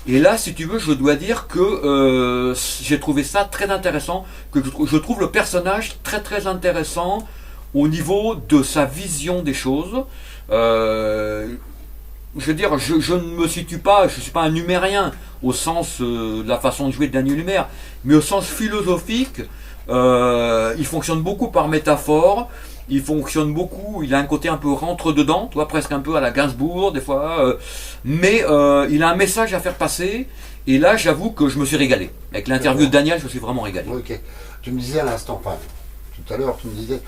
Et là, si tu veux, je dois dire que j'ai trouvé ça très intéressant, que je trouve le personnage très très intéressant, au niveau de sa vision des choses. Je veux dire, je ne me situe pas, je ne suis pas un humérien au sens de la façon de jouer de Daniel Humer, mais au sens philosophique, il fonctionne beaucoup par métaphore, il fonctionne beaucoup, il a un côté un peu rentre-dedans, toi, presque un peu à la Gainsbourg des fois, mais il a un message à faire passer, et là j'avoue que je me suis régalé. Avec l'interview de Daniel, je me suis vraiment régalé. Ok, tu me disais à l'instant, enfin, tout à l'heure, tu me disais,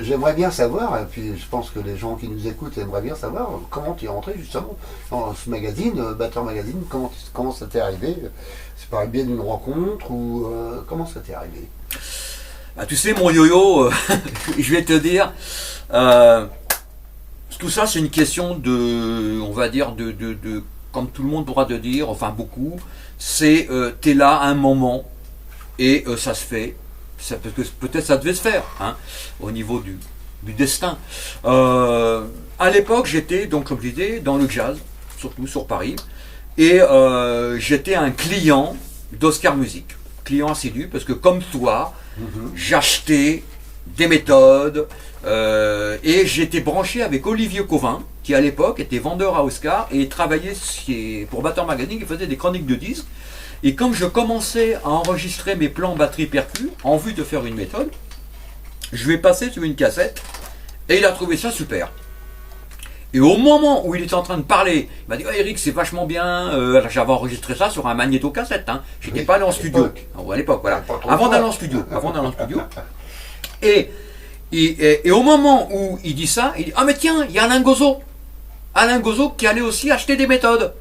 j'aimerais bien savoir, et puis je pense que les gens qui nous écoutent aimeraient bien savoir comment tu es rentré justement dans ce magazine, Batteur Magazine, comment ça t'est arrivé? C'est par le biais d'une rencontre ou comment ça t'est arrivé? Bah, tu sais, mon yo-yo, je vais te dire, tout ça c'est une question de, on va dire, comme tout le monde pourra te dire, enfin beaucoup, c'est t'es là à un moment et ça se fait. Parce que peut-être ça devait se faire, hein, au niveau du destin. À l'époque, j'étais, donc comme je disais, dans le jazz, surtout sur Paris, et j'étais un client d'Oscar Music, client assidu, parce que comme toi, j'achetais des méthodes, et j'étais branché avec Olivier Cauvin, qui à l'époque était vendeur à Oscar, et travaillait pour Batteur Magazine, qui faisait des chroniques de disques. Et comme je commençais à enregistrer mes plans batterie percu, en vue de faire une méthode, je vais passer sur une cassette, et il a trouvé ça super. Et au moment où il était en train de parler, il m'a dit, oh, Eric, c'est vachement bien, j'avais enregistré ça sur un magnéto-cassette, hein. J'étais pas allé en studio, à l'époque, voilà, avant d'aller en studio, et au moment où il dit ça, il dit, ah mais tiens, il y a Alain Gozo qui allait aussi acheter des méthodes,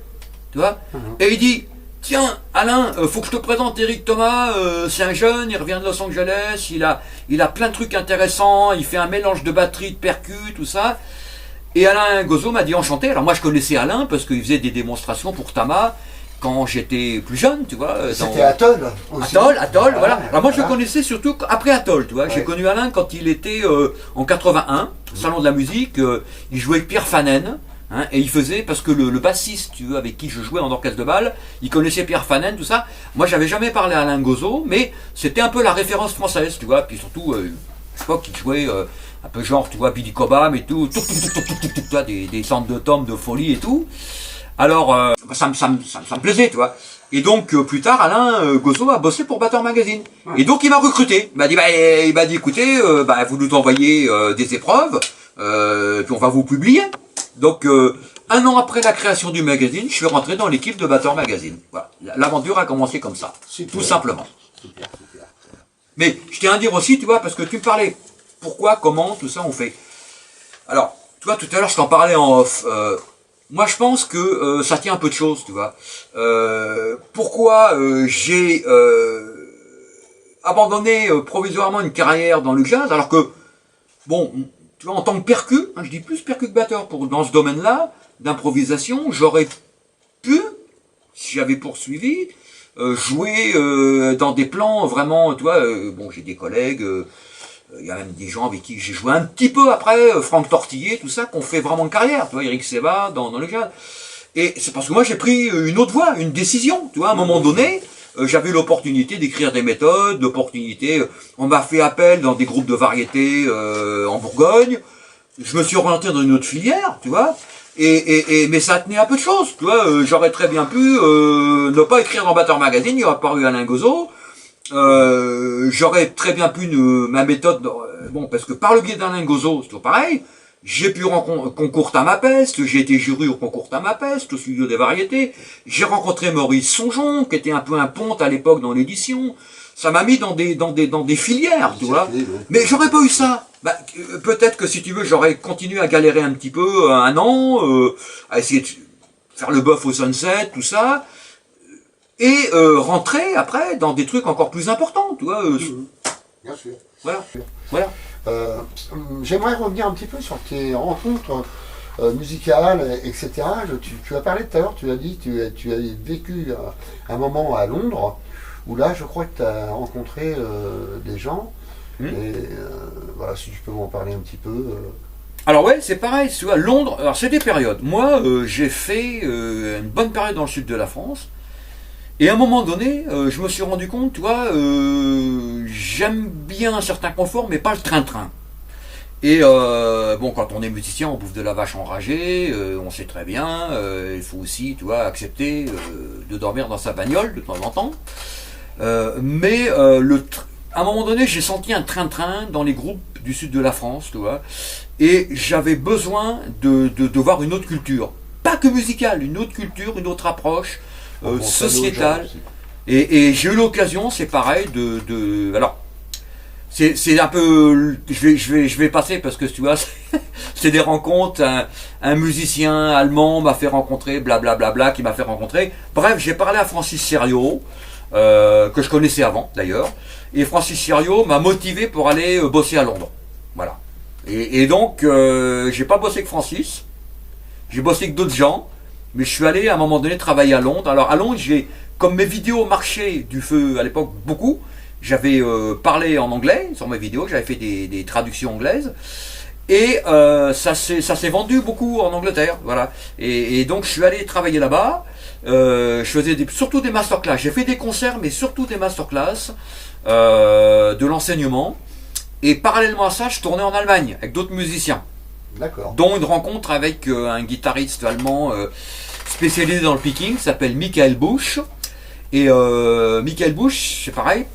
tu vois, et il dit, tiens, Alain, faut que je te présente Eric Thomas, c'est un jeune, il revient de Los Angeles, il a plein de trucs intéressants, il fait un mélange de batterie, de percu, tout ça. Et Alain Gozo m'a dit enchanté. Alors moi je connaissais Alain parce qu'il faisait des démonstrations pour Tama quand j'étais plus jeune, tu vois. C'était Atoll aussi. Atoll, voilà. Alors moi je le connaissais surtout après Atoll, tu vois. Ouais. J'ai connu Alain quand il était en 81, Salon de la musique, il jouait avec Pierre Fanen. Hein, et il faisait, parce que le bassiste, tu veux, avec qui je jouais en orchestre de bal, il connaissait Pierre Fanen, tout ça. Moi, j'avais jamais parlé à Alain Gozo, mais c'était un peu la référence française, tu vois. Puis surtout, à l'époque, il jouait un peu genre, tu vois, Billy Cobham et tout, des centres de tomes de folie et tout. Alors, ça me plaisait, tu vois. Et donc, plus tard, Alain Gozo a bossé pour Batteur Magazine. Ouais. Et donc, il m'a recruté. Il m'a dit, écoutez, vous nous envoyez des épreuves, puis on va vous publier. Donc, 1 an après la création du magazine, je suis rentré dans l'équipe de Batteur Magazine. Voilà. L'aventure a commencé comme ça, tout simplement. Super. Mais je tiens à dire aussi, tu vois, parce que tu me parlais, pourquoi, comment, tout ça on fait. Alors, tu vois, tout à l'heure je t'en parlais en off. Moi, je pense que ça tient un peu de choses, tu vois. Pourquoi j'ai abandonné provisoirement une carrière dans le jazz, alors que, bon, tu vois, en tant que percu, hein, je dis plus percu que batteur, dans ce domaine-là, d'improvisation, j'aurais pu, si j'avais poursuivi, jouer dans des plans vraiment, tu vois, bon, j'ai des collègues, il y a même des gens avec qui j'ai joué un petit peu après, Franck Tortillé, tout ça, qu'on fait vraiment une carrière, tu vois, Eric Seva dans le jazz. Et c'est parce que moi j'ai pris une autre voie, une décision, tu vois, à un moment donné, j'avais l'opportunité d'écrire des méthodes, on m'a fait appel dans des groupes de variétés en Bourgogne, je me suis orienté dans une autre filière, tu vois. Mais ça tenait à peu de choses, tu vois. J'aurais très bien pu ne pas écrire dans Batteur Magazine, il n'y aurait pas eu Alain Gozot. J'aurais très bien pu ma méthode, bon, parce que par le biais d'Alain Gozot, c'est toujours pareil. J'ai pu concours Tamapeste, j'ai été jury au concours Tamapeste, au studio des variétés. J'ai rencontré Maurice Songeon, qui était un peu un ponte à l'époque dans l'édition. Ça m'a mis dans des filières, tu vois. Mais j'aurais pas eu ça. Bah, peut-être que si tu veux, j'aurais continué à galérer un petit peu, un an, à essayer de faire le bœuf au Sunset, tout ça, et rentrer après dans des trucs encore plus importants, tu vois. Bien sûr. Voilà. Voilà. J'aimerais revenir un petit peu sur tes rencontres musicales, etc. Tu as parlé tout à l'heure, tu as dit que tu as vécu un moment à Londres, où là, je crois que tu as rencontré des gens. Et voilà, si tu peux m'en parler un petit peu. Alors ouais, c'est pareil, tu vois, Londres, alors c'est des périodes. Moi, j'ai fait une bonne période dans le sud de la France. Et à un moment donné, je me suis rendu compte, tu vois, j'aime bien un certain confort, mais pas le train-train. Et bon, quand on est musicien, on bouffe de la vache enragée, on sait très bien, il faut aussi, tu vois, accepter de dormir dans sa bagnole de temps en temps. À un moment donné, j'ai senti un train-train dans les groupes du sud de la France, tu vois, et j'avais besoin de voir une autre culture. Pas que musicale, une autre culture, une autre approche. Sociétale, et j'ai eu l'occasion, c'est pareil, alors c'est un peu, je vais passer parce que tu vois, c'est des rencontres, un musicien allemand m'a fait rencontrer, blablabla, qui m'a fait rencontrer, bref, j'ai parlé à Francis Serio, que je connaissais avant d'ailleurs, et Francis Serio m'a motivé pour aller bosser à Londres, voilà, et donc j'ai pas bossé avec Francis, j'ai bossé avec d'autres gens. Mais je suis allé à un moment donné travailler à Londres. Alors à Londres, comme mes vidéos marchaient du feu à l'époque beaucoup, j'avais parlé en anglais sur mes vidéos, j'avais fait des traductions anglaises. Et ça s'est vendu beaucoup en Angleterre. Voilà. Et donc je suis allé travailler là-bas. Je faisais surtout des masterclass. J'ai fait des concerts, mais surtout des masterclass, de l'enseignement. Et parallèlement à ça, je tournais en Allemagne avec d'autres musiciens. D'accord. Dont une rencontre avec un guitariste allemand spécialisé dans le picking, s'appelle Michael Busch. Et Michael Busch, c'est pareil,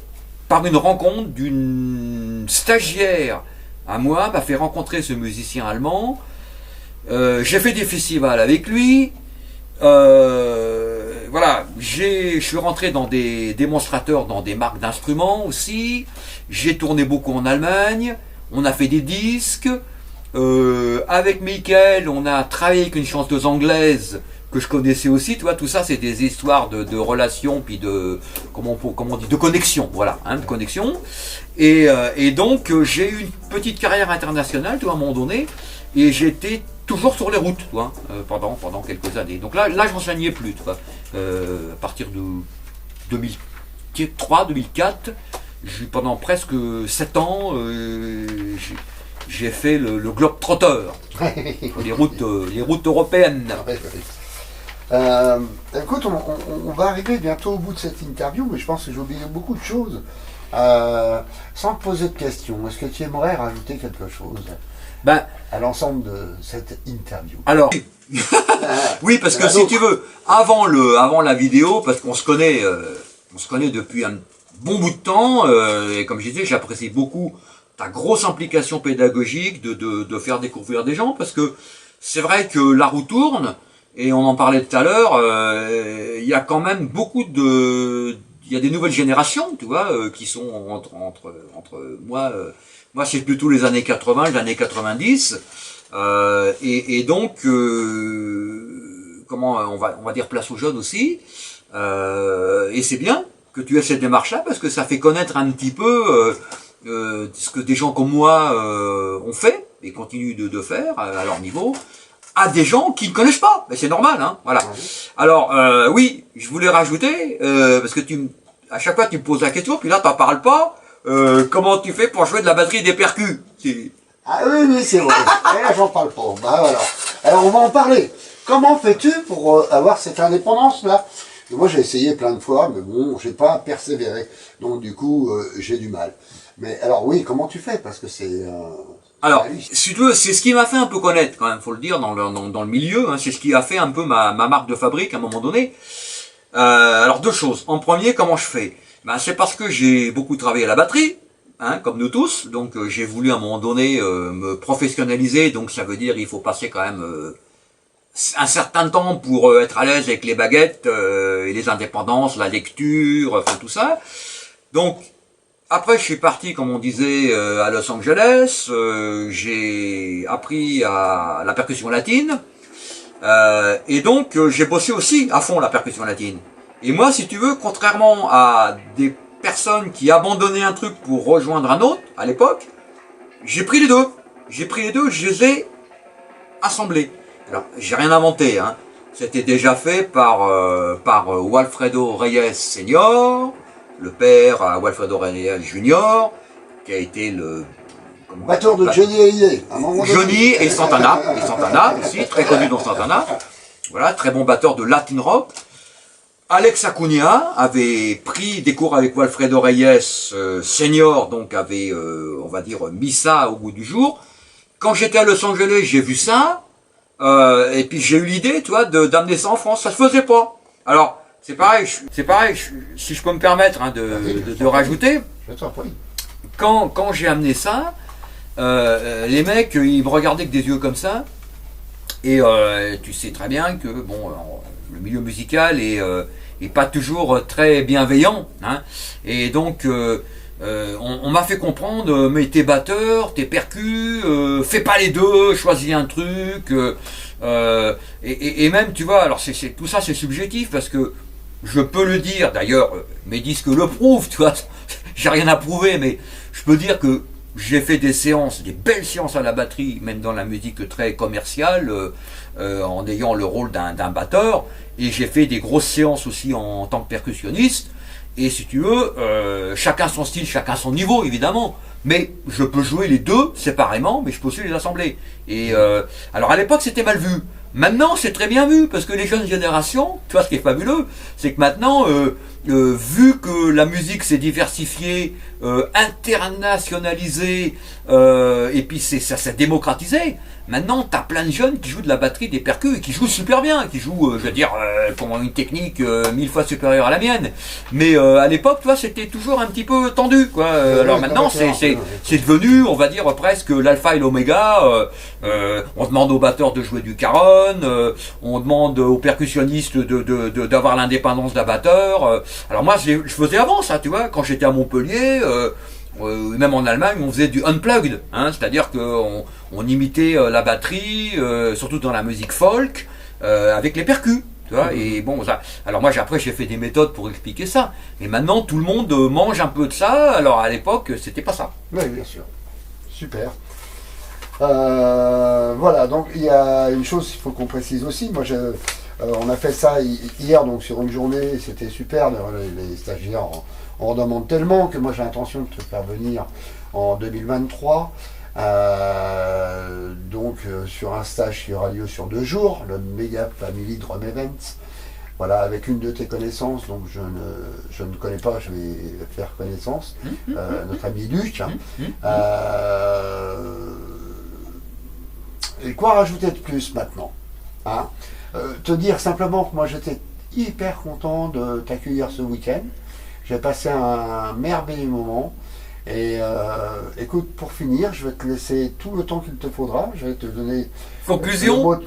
par une rencontre d'une stagiaire à moi, m'a fait rencontrer ce musicien allemand. J'ai fait des festivals avec lui. Voilà, je suis rentré dans des démonstrateurs, dans des marques d'instruments aussi. J'ai tourné beaucoup en Allemagne. On a fait des disques. Avec Michael, on a travaillé avec une chanteuse anglaise que je connaissais aussi, tu vois, tout ça c'est des histoires de relations, puis de, comment on dit, de connexion, voilà, hein, de connexion. Et donc j'ai eu une petite carrière internationale, tu vois, à un moment donné, et j'étais toujours sur les routes, tu vois, pendant quelques années. Donc là j'enseignais plus, tu vois, à partir de 2003, 2004, pendant presque 7 ans, j'ai fait le globe trotteur, les routes européennes. Écoute, on va arriver bientôt au bout de cette interview, mais je pense que j'ai oublié beaucoup de choses. Sans te poser de questions, est-ce que tu aimerais rajouter quelque chose à l'ensemble de cette interview? Alors, oui, parce que si tu veux, avant la vidéo, parce qu'on se connaît depuis un bon bout de temps, et comme je disais, j'apprécie beaucoup ta grosse implication pédagogique de faire découvrir des gens, parce que c'est vrai que la roue tourne, et on en parlait tout à l'heure, il y a quand même il y a des nouvelles générations, tu vois, qui sont entre moi c'est plutôt les années 80, les années 90, et donc, comment on va dire place aux jeunes aussi, et c'est bien que tu aies cette démarche-là, parce que ça fait connaître un petit peu ce que des gens comme moi ont fait et continuent de faire à leur niveau, à des gens qui ne connaissent pas. Mais c'est normal, hein, voilà. Alors oui, je voulais rajouter parce que à chaque fois tu me poses la question, puis là t'en parles pas. Comment tu fais pour jouer de la batterie et des percus? Ah oui, c'est vrai. Et là, j'en parle pas. Bah voilà. Alors on va en parler. Comment fais-tu pour avoir cette indépendance là? Moi j'ai essayé plein de fois, mais bon, j'ai pas persévéré. Donc du coup, j'ai du mal. Mais alors oui, comment tu fais? Parce que c'est Alors, Ah oui. si tu veux, c'est ce qui m'a fait un peu connaître, quand même, faut le dire, dans le milieu. Hein, c'est ce qui a fait un peu ma marque de fabrique à un moment donné. Alors, deux choses. En premier, comment je fais? Ben, c'est parce que j'ai beaucoup travaillé à la batterie, hein, comme nous tous. Donc, j'ai voulu à un moment donné me professionnaliser. Donc, ça veut dire il faut passer quand même un certain temps pour être à l'aise avec les baguettes et les indépendances, la lecture, enfin tout ça. Donc, après, je suis parti, comme on disait, à Los Angeles. J'ai appris à la percussion latine. Et donc, j'ai bossé aussi à fond la percussion latine. Et moi, si tu veux, contrairement à des personnes qui abandonnaient un truc pour rejoindre un autre, à l'époque, j'ai pris les deux. J'ai pris les deux, je les ai assemblés. Alors, j'ai rien inventé, hein. C'était déjà fait par Walfredo Reyes Senior, le père à Walfredo Reyes Junior, qui a été le Batteur de Johnny Hallyday, à un moment donné. Johnny et Santana aussi, très connu dans Santana. Voilà, très bon batteur de Latin rock. Alex Acuna avait pris des cours avec Walfredo Reyes Senior, donc avait, on va dire, mis ça au goût du jour. Quand j'étais à Los Angeles, j'ai vu ça, et puis j'ai eu l'idée, tu vois, d'amener ça en France. Ça se faisait pas. Alors, c'est pareil, si je peux me permettre hein, de rajouter, Je t'en prie. quand j'ai amené ça, les mecs, ils me regardaient avec des yeux comme ça, et tu sais très bien que bon, le milieu musical est pas toujours très bienveillant, hein, et donc on m'a fait comprendre, mais t'es batteur, t'es percu, fais pas les deux, choisis un truc, et même tu vois, alors tout ça c'est subjectif parce que je peux le dire, d'ailleurs mes disques le prouvent, tu vois, j'ai rien à prouver, mais je peux dire que j'ai fait des séances, des belles séances à la batterie, même dans la musique très commerciale, en ayant le rôle d'un batteur, et j'ai fait des grosses séances aussi en tant que percussionniste, et si tu veux, chacun son style, chacun son niveau, évidemment, mais je peux jouer les deux séparément, mais je peux aussi les assembler. Et alors à l'époque c'était mal vu. Maintenant c'est très bien vu, parce que les jeunes générations, tu vois ce qui est fabuleux, c'est que maintenant, vu que la musique s'est diversifiée, internationalisée, et puis ça s'est démocratisé, maintenant t'as plein de jeunes qui jouent de la batterie, des percus, et qui jouent super bien, qui jouent, je veux dire, pour une technique 1000 fois supérieure à la mienne. Mais à l'époque, tu vois, c'était toujours un petit peu tendu, quoi. Alors maintenant, c'est devenu, on va dire, presque l'alpha et l'oméga. On demande aux batteurs de jouer du caron, on demande aux percussionnistes d'avoir l'indépendance d'un batteur. Alors moi, je faisais avant ça, tu vois, quand j'étais à Montpellier. Même en Allemagne, on faisait du unplugged, hein, c'est-à-dire qu'on imitait la batterie, surtout dans la musique folk, avec les percus. Tu vois, et bon, ça, alors moi après j'ai fait des méthodes pour expliquer ça, mais maintenant tout le monde mange un peu de ça, alors à l'époque c'était pas ça. Oui, bien sûr. Super. Voilà, donc il y a une chose qu'il faut qu'on précise aussi. Moi, on a fait ça hier, donc sur une journée, c'était super. Les stagiaires en demandent tellement que moi j'ai l'intention de te faire venir en 2023. Sur un stage qui aura lieu sur 2 jours, le Mega Family Drum Events. Voilà, avec une de tes connaissances, donc je ne connais pas, je vais faire connaissance, notre ami Luc. Et quoi rajouter de plus maintenant, hein? Te dire simplement que moi j'étais hyper content de t'accueillir ce week-end. J'ai passé un merveilleux moment. Et écoute, pour finir, je vais te laisser tout le temps qu'il te faudra. Je vais te donner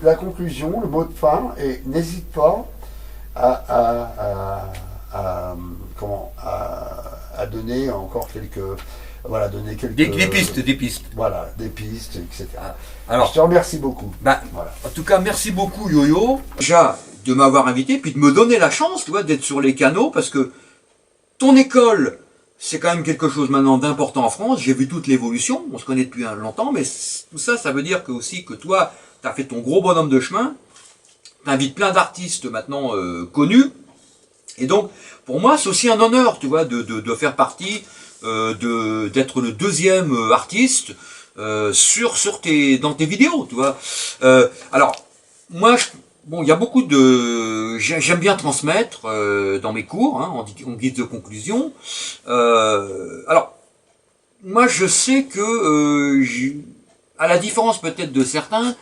la conclusion, le mot de fin. Et n'hésite pas à donner encore quelques... Voilà, donner quelques... Des pistes. Voilà, des pistes, etc. Alors, je te remercie beaucoup. Voilà. En tout cas, merci beaucoup Yo-Yo. Déjà, de m'avoir invité, puis de me donner la chance, tu vois, d'être sur les canaux, parce que ton école, c'est quand même quelque chose maintenant d'important en France. J'ai vu toute l'évolution, on se connaît depuis longtemps, mais tout ça, ça veut dire que aussi que toi, tu as fait ton gros bonhomme de chemin, tu invites plein d'artistes maintenant connus, et donc, pour moi, c'est aussi un honneur, tu vois, de faire partie... d'être le deuxième artiste dans tes vidéos, tu vois. Alors, moi, il y a beaucoup de... J'aime bien transmettre dans mes cours, hein, en guise de conclusion. Alors, moi, je sais que à la différence peut-être de certains,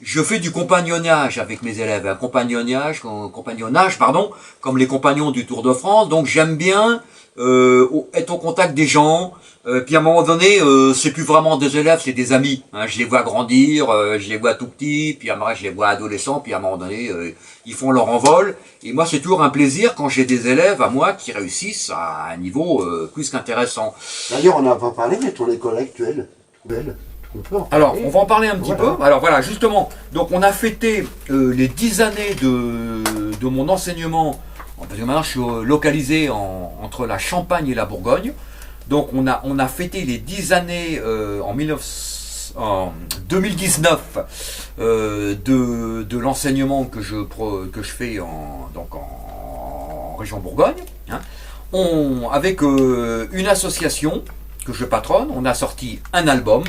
je fais du compagnonnage avec mes élèves, un compagnonnage, pardon, comme les compagnons du Tour de France. Donc j'aime bien être au contact des gens. Puis à un moment donné, c'est plus vraiment des élèves, c'est des amis. Hein. Je les vois grandir, je les vois tout petits, puis après je les vois adolescents, puis à un moment donné, ils font leur envol. Et moi, c'est toujours un plaisir quand j'ai des élèves à moi qui réussissent à un niveau plus qu'intéressant. D'ailleurs, on n'a pas parlé de ton école actuelle. Belle. Alors, on va en parler un petit peu. Alors voilà, justement, donc on a fêté les 10 années de mon enseignement, parce que maintenant je suis localisé entre la Champagne et la Bourgogne. Donc on a fêté les 10 années en 2019 de l'enseignement que je fais en région Bourgogne. Hein. Avec une association que je patronne, on a sorti un album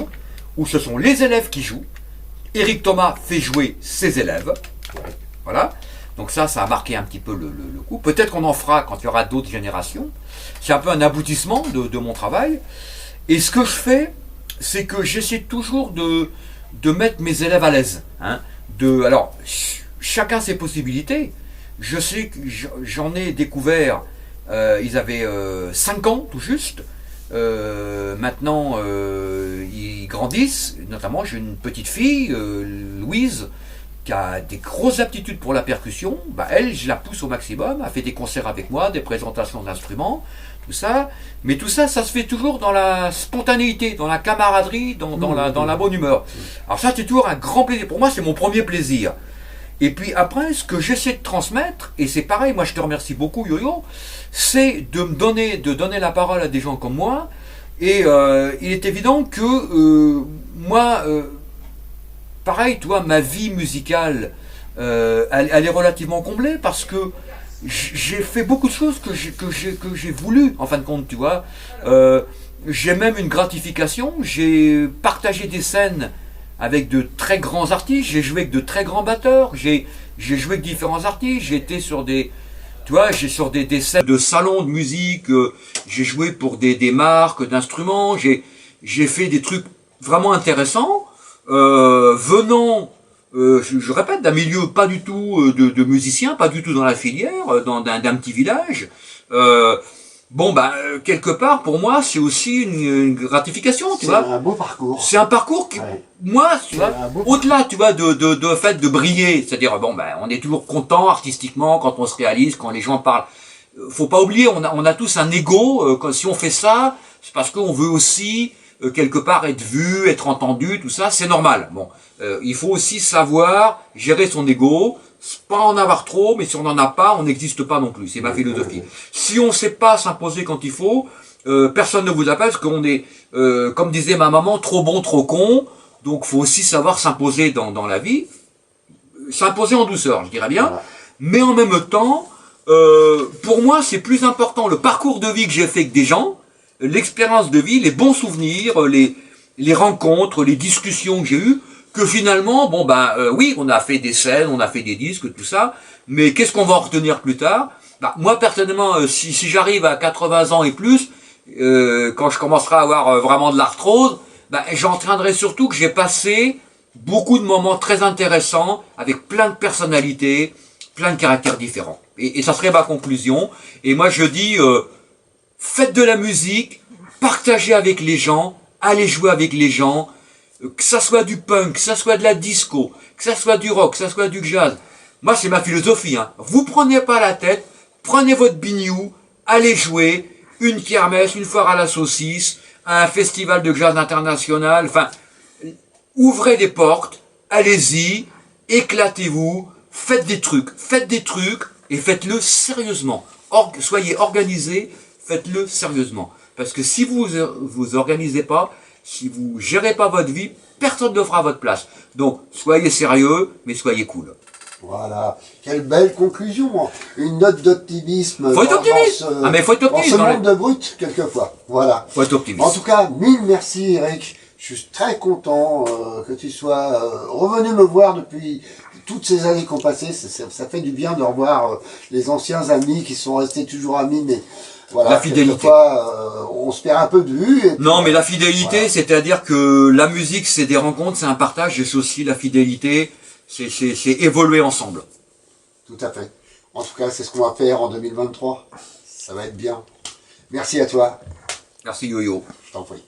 où ce sont les élèves qui jouent. Éric Thomas fait jouer ses élèves. Voilà. Donc ça a marqué un petit peu le coup. Peut-être qu'on en fera quand il y aura d'autres générations. C'est un peu un aboutissement de mon travail. Et ce que je fais, c'est que j'essaie toujours de mettre mes élèves à l'aise. Hein. Alors, chacun ses possibilités. Je sais que j'en ai découvert, ils avaient 5 ans tout juste. Maintenant, ils grandissent. Notamment, j'ai une petite fille, Louise, qui a des grosses aptitudes pour la percussion. Elle, je la pousse au maximum. Elle fait des concerts avec moi, des présentations d'instruments, tout ça. Mais tout ça, ça se fait toujours dans la spontanéité, dans la camaraderie, dans la bonne humeur. Alors ça, c'est toujours un grand plaisir. Pour moi, c'est mon premier plaisir. Et puis après, ce que j'essaie de transmettre, et c'est pareil, moi je te remercie beaucoup Yo-Yo, c'est de donner la parole à des gens comme moi. Et il est évident que moi, pareil, toi, ma vie musicale, elle est relativement comblée parce que j'ai fait beaucoup de choses que j'ai voulu, en fin de compte, tu vois. J'ai même une gratification, j'ai partagé des scènes avec de très grands artistes, j'ai joué avec de très grands batteurs, j'ai joué avec différents artistes, j'ai été sur des, tu vois, sur des scènes de salons de musique, j'ai joué pour des marques d'instruments, j'ai fait des trucs vraiment intéressants, venant, je répète, d'un milieu pas du tout de musiciens, pas du tout dans la filière, d'un petit village. Quelque part, pour moi, c'est aussi une gratification, tu vois. C'est un beau parcours. C'est un parcours qui, moi, tu vois, au-delà, tu vois, de fait de briller, c'est-à-dire, on est toujours content artistiquement quand on se réalise, quand les gens parlent. Faut pas oublier, on a tous un ego, si on fait ça, c'est parce qu'on veut aussi, quelque part, être vu, être entendu, tout ça, c'est normal. Il faut aussi savoir gérer son ego, pas en avoir trop, mais si on n'en a pas, on n'existe pas non plus. C'est ma philosophie. Si on ne sait pas s'imposer quand il faut, personne ne vous appelle parce qu'on est, comme disait ma maman, trop bon, trop con. Donc, faut aussi savoir s'imposer dans la vie, s'imposer en douceur, je dirais bien. Mais en même temps, pour moi, c'est plus important le parcours de vie que j'ai fait avec des gens, l'expérience de vie, les bons souvenirs, les rencontres, les discussions que j'ai eues, que finalement, oui, on a fait des scènes, on a fait des disques, tout ça, mais qu'est-ce qu'on va en retenir plus tard? Moi, personnellement, si j'arrive à 80 ans et plus, quand je commencerai à avoir vraiment de l'arthrose, j'entraînerai surtout que j'ai passé beaucoup de moments très intéressants, avec plein de personnalités, plein de caractères différents. Et ça serait ma conclusion. Et moi, je dis, faites de la musique, partagez avec les gens, allez jouer avec les gens, que ça soit du punk, que ça soit de la disco, que ça soit du rock, que ça soit du jazz. Moi, c'est ma philosophie. Hein. Vous prenez pas la tête, prenez votre bignou, allez jouer, une kermesse, une foire à la saucisse, un festival de jazz international, enfin, ouvrez des portes, allez-y, éclatez-vous, faites des trucs et faites-le sérieusement. Soyez organisés, faites-le sérieusement. Parce que si vous vous organisez pas, si vous gérez pas votre vie, personne ne le fera à votre place. Donc, soyez sérieux, mais soyez cool. Voilà, quelle belle conclusion. Une note d'optimisme. Faut être optimiste. Mais faut être optimiste. Dans ce monde de brut, quelquefois. Voilà. Faut être optimiste. En tout cas, mille merci Eric. Je suis très content que tu sois revenu me voir depuis toutes ces années qu'on passait, ça fait du bien de revoir les anciens amis qui sont restés toujours amis, mais voilà, la fidélité. quelquefois, on se perd un peu de vue. Non, mais la fidélité, voilà. C'est-à-dire que la musique, c'est des rencontres, c'est un partage, et c'est aussi la fidélité, c'est évoluer ensemble. Tout à fait. En tout cas, c'est ce qu'on va faire en 2023. Ça va être bien. Merci à toi. Merci Yo-Yo. Je t'en prie.